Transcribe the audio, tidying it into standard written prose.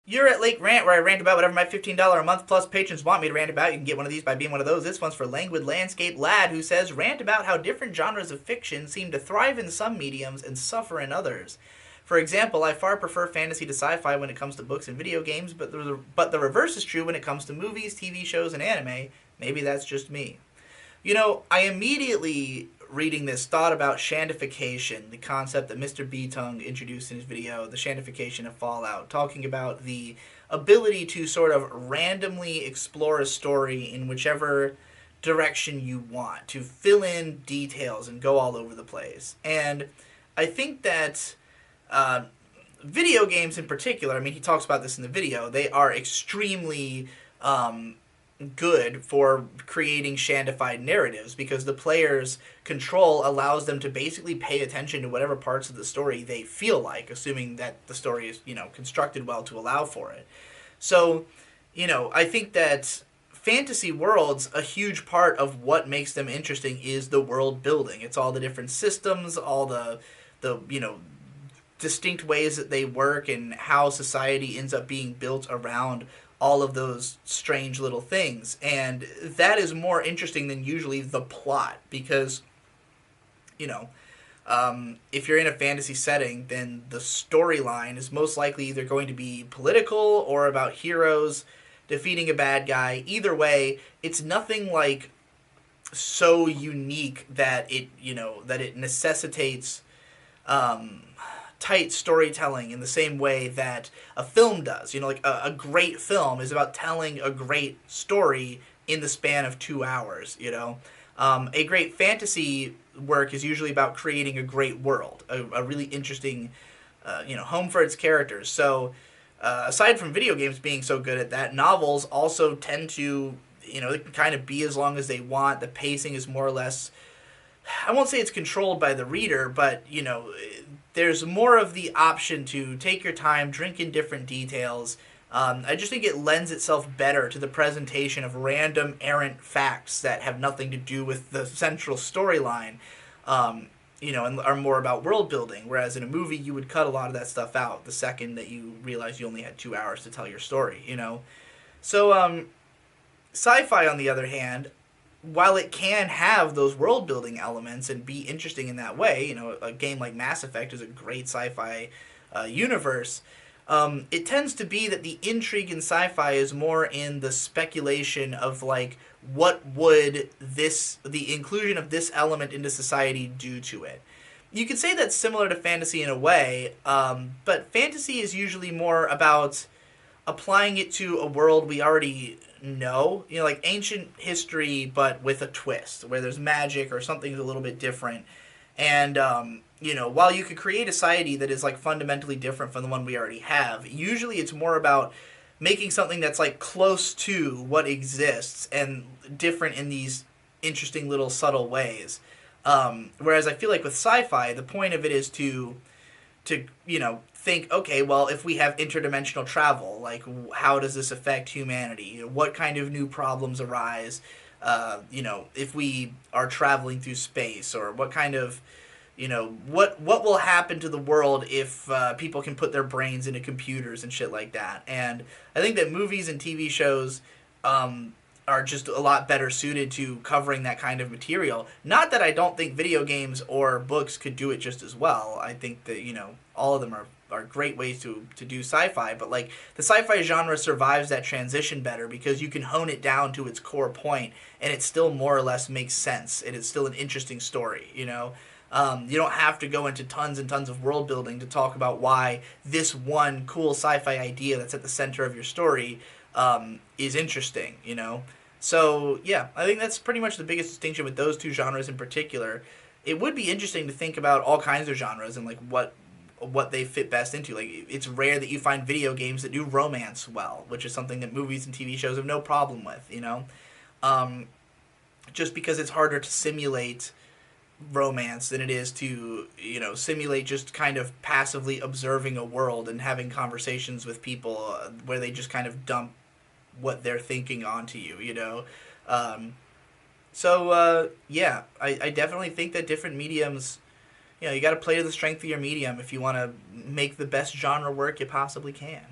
You're at Lake Rant, where I rant about whatever my $15 a month plus patrons want me to rant about. You can get one of these by being one of those. This one's for Languid Landscape Lad, who says, rant about how different genres of fiction seem to thrive in some mediums and suffer in others. For example, I far prefer fantasy to sci-fi when it comes to books and video games, but the reverse is true when it comes to movies, TV shows, and anime. Maybe that's just me. I immediately, reading this, thought about shandification, the concept that Mr. Beatung introduced in his video, the shandification of Fallout, talking about the ability to sort of randomly explore a story in whichever direction you want, to fill in details and go all over the place. And I think that uh, video games in particular, I mean, he talks about this in the video, they are extremely good for creating shandified narratives because the player's control allows them to basically pay attention to whatever parts of the story they feel like, assuming that the story is, constructed well to allow for it. So, I think that fantasy worlds, a huge part of what makes them interesting is the world building. It's all the different systems, all the distinct ways that they work and how society ends up being built around all of those strange little things. And that is more interesting than usually the plot because, if you're in a fantasy setting, then the storyline is most likely either going to be political or about heroes defeating a bad guy. Either way, it's nothing like so unique that it necessitates tight storytelling in the same way that a film does. Like a great film is about telling a great story in the span of 2 hours. A great fantasy work is usually about creating a great world, a really interesting, home for its characters. So, aside from video games being so good at that, novels also tend to, they can kind of be as long as they want. The pacing is more or less, I won't say it's controlled by the reader, but, there's more of the option to take your time, drink in different details. I just think it lends itself better to the presentation of random errant facts that have nothing to do with the central storyline, and are more about world building. Whereas in a movie, you would cut a lot of that stuff out the second that you realize you only had 2 hours to tell your story. So, sci-fi, on the other hand, while it can have those world building elements and be interesting in that way, a game like Mass Effect is a great sci-fi universe. It tends to be that the intrigue in sci-fi is more in the speculation of like what would the inclusion of this element into society do to it. You could say that's similar to fantasy in a way, but fantasy is usually more about applying it to a world we already know, like ancient history, but with a twist, where there's magic or something's a little bit different. And, while you could create a society that is like fundamentally different from the one we already have, usually it's more about making something that's like close to what exists and different in these interesting little subtle ways. Whereas I feel like with sci-fi, the point of it is to think, okay, well, if we have interdimensional travel, like how does this affect humanity? What kind of new problems arise? If we are traveling through space, or what kind of, what will happen to the world if people can put their brains into computers and shit like that. And I think that movies and TV shows are just a lot better suited to covering that kind of material. Not that I don't think video games or books could do it just as well. I think that, all of them are great ways to do sci-fi, but like the sci-fi genre survives that transition better because you can hone it down to its core point and it still more or less makes sense. It is still an interesting story, you don't have to go into tons and tons of world building to talk about why this one cool sci-fi idea that's at the center of your story is interesting, So, yeah, I think that's pretty much the biggest distinction with those two genres in particular. It would be interesting to think about all kinds of genres and like what they fit best into. Like, it's rare that you find video games that do romance well, which is something that movies and TV shows have no problem with, just because it's harder to simulate romance than it is to, simulate just kind of passively observing a world and having conversations with people where they just kind of dump what they're thinking onto you. Yeah, I definitely think that different mediums, you got to play to the strength of your medium if you want to make the best genre work you possibly can.